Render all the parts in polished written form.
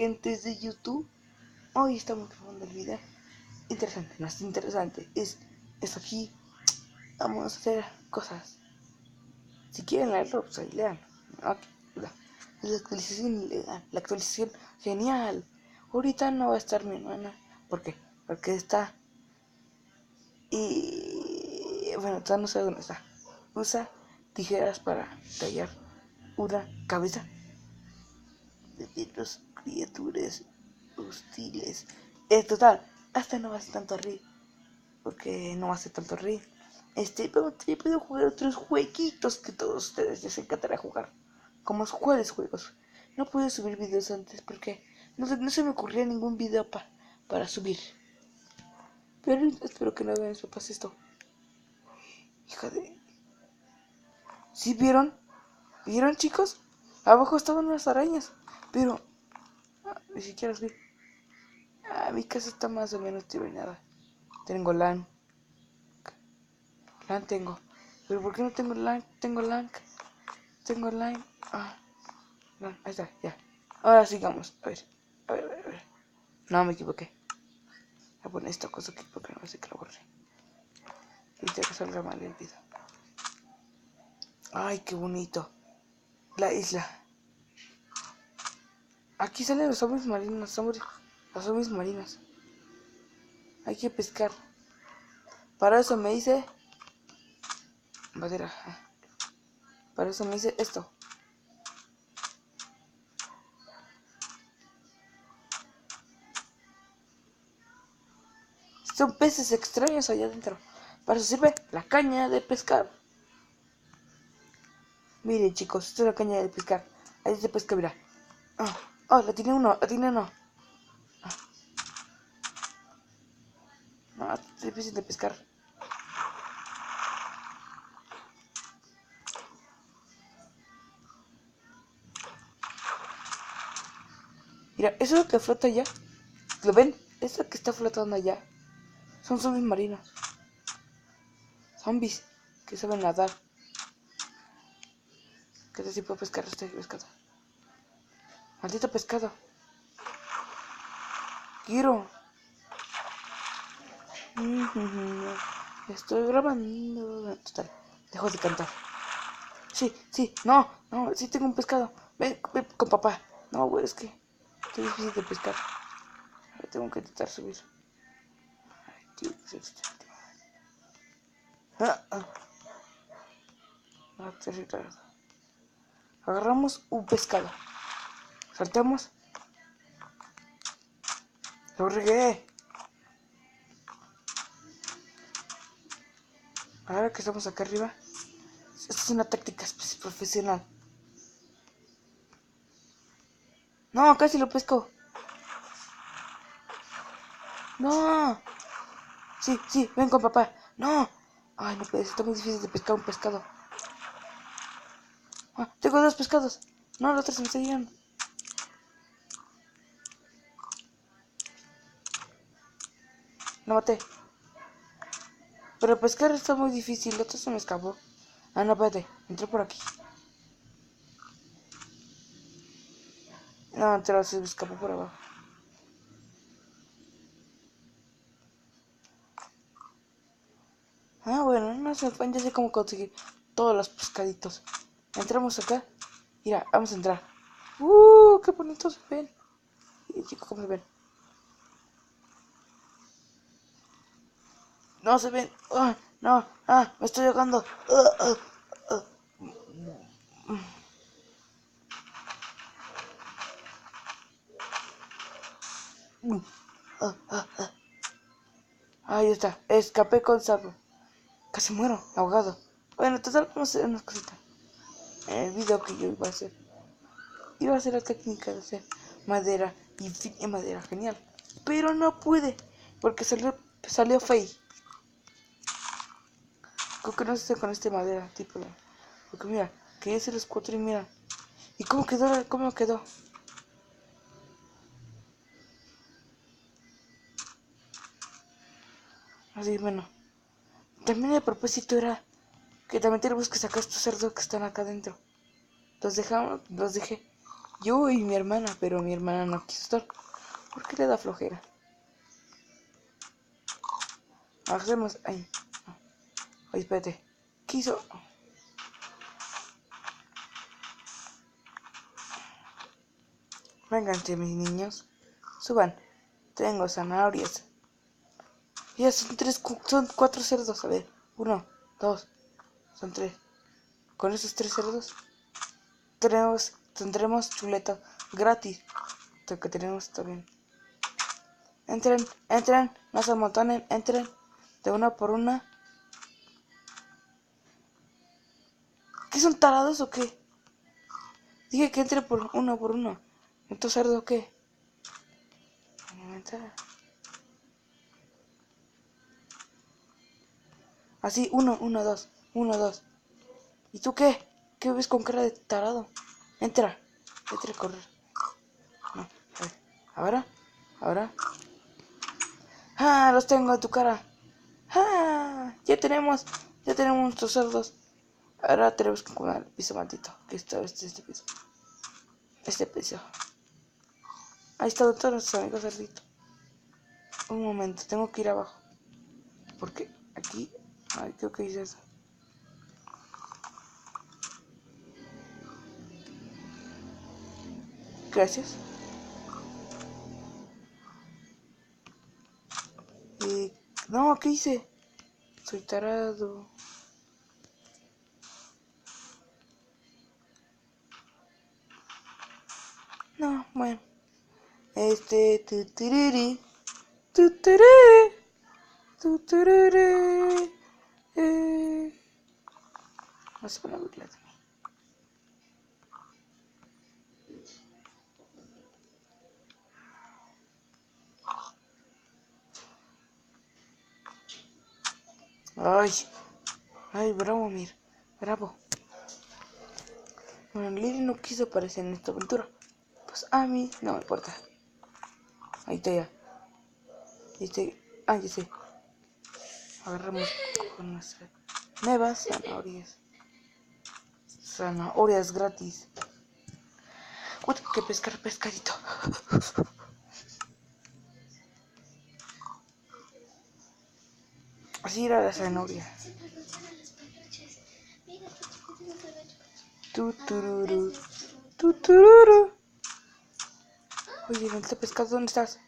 gentes de YouTube. Hoy estamos grabando el video. Interesante, no es interesante. Es aquí. Vamos a hacer cosas. Si quieren leerlo, pues ahí lean. Okay. La actualización ilegal. La actualización genial. Ahorita no va a estar mi hermana. ¿Por qué? Porque está. Y bueno, todavía no sé dónde está. Usa tijeras para tallar una cabeza de los criaturas hostiles. Total, hasta no va a ser tanto reír. Porque no va a ser tanto reír. Pero te puedo jugar otros jueguitos que todos ustedes les encantará jugar. Como cuáles juegos. No pude subir videos antes porque no se me ocurría ningún video para subir. Pero espero que no vean mis papás esto. Hija de... ¿Sí vieron? ¿Vieron, chicos? Abajo estaban unas arañas. Pero... ni siquiera las vi. Mi casa está más o menos terminada. Tengo LAN. LAN tengo. ¿Pero por qué no tengo LAN? Tengo LAN. Tengo LAN. LAN. Ahí está, ya. Ahora sigamos. A ver. No, me equivoqué. Voy a poner esta cosa aquí porque no sé que la borré. Y que salga mal el video. Ay, qué bonito. La isla. Aquí salen los zombies marinos. Los zombies marinos. Hay que pescar. Para eso me hice madera. Para eso me hice esto. Son peces extraños allá adentro. Para eso sirve la caña de pescar. Miren, chicos, esta es la caña de pescar. Ahí se pesca, mira. La tiene uno. No, es difícil de pescar. Mira, eso que flota allá. ¿Lo ven? Eso que está flotando allá. Son zombies marinos. Zombies que saben nadar. ¿Qué tal si puedo pescar este pescado? Maldito pescado. Quiero. Estoy grabando. Total, dejo de cantar. Sí, no, sí tengo un pescado. Ven con papá. No, güey, es que estoy difícil de pescar. Tengo que intentar subir. Ay, tío, agarramos un pescado. Saltamos. Lo regué. Ahora que estamos acá arriba. Esta es una táctica profesional. No, casi lo pesco. No. Sí, ven con papá. No. Ay, no puede ser, está muy difícil de pescar un pescado. Tengo dos pescados. No, los otros se me salieron. Lo maté. Pero pescar está muy difícil. El otro se me escapó. No, espérate. Entré por aquí. No, se me escapó por abajo. Bueno, no se me ya sé cómo conseguir todos los pescaditos. Entramos acá. Mira, vamos a entrar. Qué bonitos se ven. Y chicos, ¿cómo se ven? No se ven. No. Me estoy ahogando. Ahí está. Escapé con salvo. Casi muero, ahogado. Bueno, total, vamos a hacer unas cositas. El video que yo iba a hacer. Iba a hacer la técnica de hacer madera y madera genial. Pero no pude. Porque salió fake. Creo que no sé con esta madera, tipo. Porque mira, que hice los cuatro y mira. ¿Y cómo quedó? ¿Cómo quedó? Así, bueno. También el propósito era que también tenemos que sacar estos cerdos que están acá adentro. Los dejé. Yo y mi hermana, pero mi hermana no quiso estar. ¿Por qué le da flojera? Hacemos... Ay, no. Ay, espérate. ¿Qué hizo? Vénganse, mis niños. Suban. Tengo zanahorias. Ya son 4 cerdos. A ver. 1, 2. Son 3. Con esos 3 cerdos tendremos chuleta gratis. Lo que tenemos está bien. Entren. No se amontonen. Entren. De una por una. ¿Qué son tarados o qué? Dije que entre por uno. ¿Estos cerdos qué? Así, 1, 2, 1, 2. ¿Y tú qué? ¿Qué ves con cara de tarado? Entra a correr. No, a ver. Ahora. ¡Ah! Los tengo en tu cara. ¡Ah! Ya tenemos nuestros cerdos. Ahora tenemos que comer el piso maldito. Que está este piso. Este piso. Ahí están todos nuestros amigos cerditos. Un momento, tengo que ir abajo. Porque aquí... Ay, creo que hice eso. Gracias. No, ¿qué hice? Soy tarado. No, bueno. Tuturiri. Tuturiri. Tuturiri. No se van a burlar de mí. Ay, bravo, Mir. Bravo. Bueno, Lily no quiso aparecer en esta aventura. Pues a mí no me importa. Ahí está ya. Ya sé. Agarramos con nuestras nuevas zanahorias. Zanahorias gratis. Uy, que pescar pescadito. Así era la zanahoria. Tutururu. Tutururu. Oye, ¿dónde está pescado? ¿Dónde estás?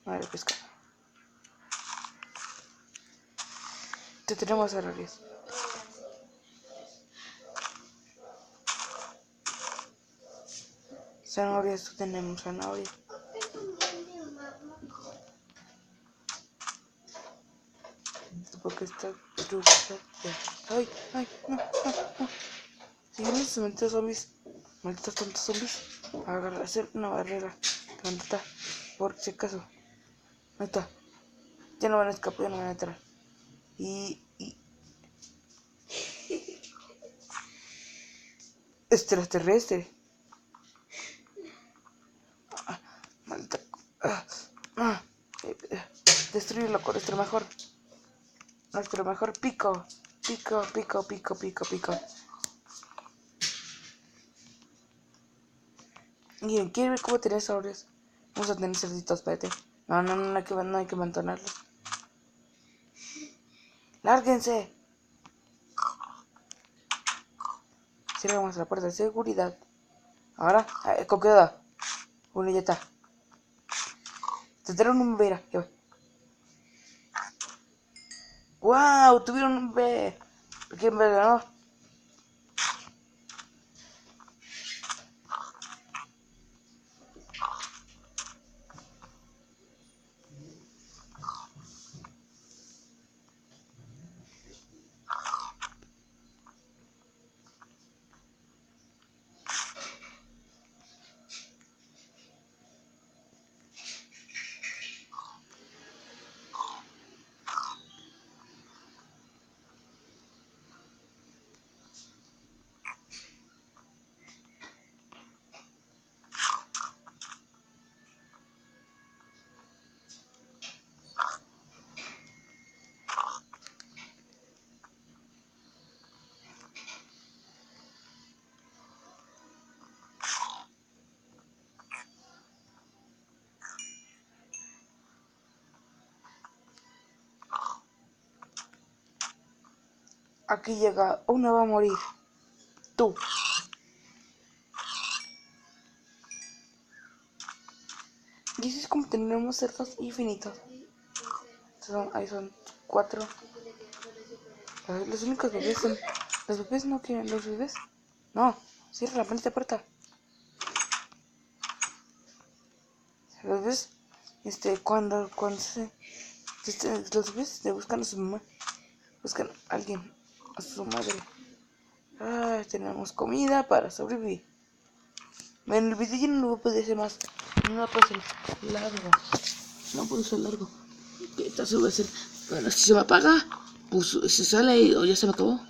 No era pescado. Te tenemos zanahorias. Zanahorias, tenemos zanahorias. Porque está Ay, no. Si vienen esos malditos zombies, malditos tontos zombies, a hacer una barrera. ¿Dónde está? Por si acaso. Ahí está. Ya no van a escapar, ya no van a entrar. Extraterrestre. Maldita. Destruirlo con nuestro mejor pico. Pico. Miren, ¿quieren ver cómo tener sabores? Vamos a tener cerditos, espérate. No hay que mantenerlos. ¡Lárguense! Cerramos la puerta de seguridad. Ahora, con cuidado. Uno ya está. Tendrán un bebé. ¡Wow! Tuvieron un bebé. ¿Quién me ganó? aquí llega, una va a morir. Tú. Y así es como tenemos cerdos infinitos. Ahí son 4. Los únicos bebés son... Los bebés no quieren, los bebés. No, cierra la maldita puerta. Los bebés, cuando los bebés buscan a su mamá, buscan a alguien, a su madre. Tenemos comida para sobrevivir. Bueno, el video ya no lo puede hacer más. No puede ser largo. No puede ser largo. Entonces va a ser. Bueno, si se me apaga, pues se sale o ya se me acabó.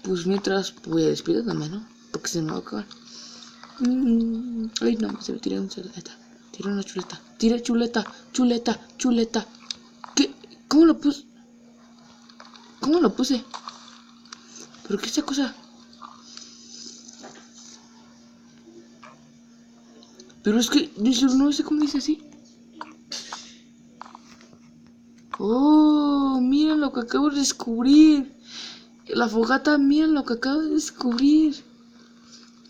Pues mientras voy a despidiéndome, ¿no? Porque se me va a acabar. Ay, no, se me tiró un cerdo. Ahí está. Tiré una chuleta. Tiré chuleta. ¿Qué? ¿Cómo lo puse? ¿Cómo lo puse? ¿Pero qué es esta cosa? Pero es que no sé cómo dice así. Oh, miren lo que acabo de descubrir. La fogata, miren lo que acabo de descubrir.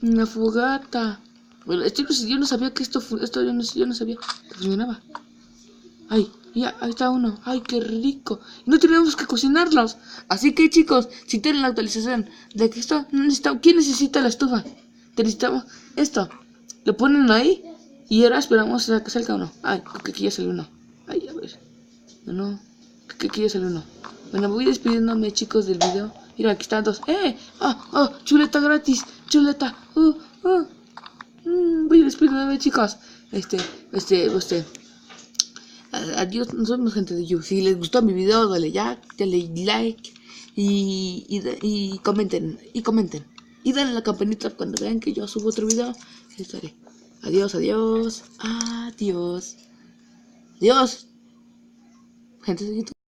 Una fogata. Bueno, yo no sabía que esto yo no sabía que funcionaba. Ay, ya, ahí está uno. Ay, qué rico. No tenemos que cocinarlos. Así que chicos, si tienen la actualización de que esto no necesitamos. ¿Quién necesita la estufa? Necesitamos esto. Lo ponen ahí y ahora esperamos a que salga uno. Ay, que aquí ya salió uno. Ay, a ver. No, que aquí ya salió uno. Bueno, voy despidiéndome chicos del video. Mira, aquí están dos. Chuleta gratis. Chuleta. Voy despidiéndome chicos. Adiós, nos vemos gente de YouTube. Si les gustó mi video, dale like y comenten. Y dale a la campanita cuando vean que yo subo otro video. Estaré. Adiós. Adiós. Gente de YouTube.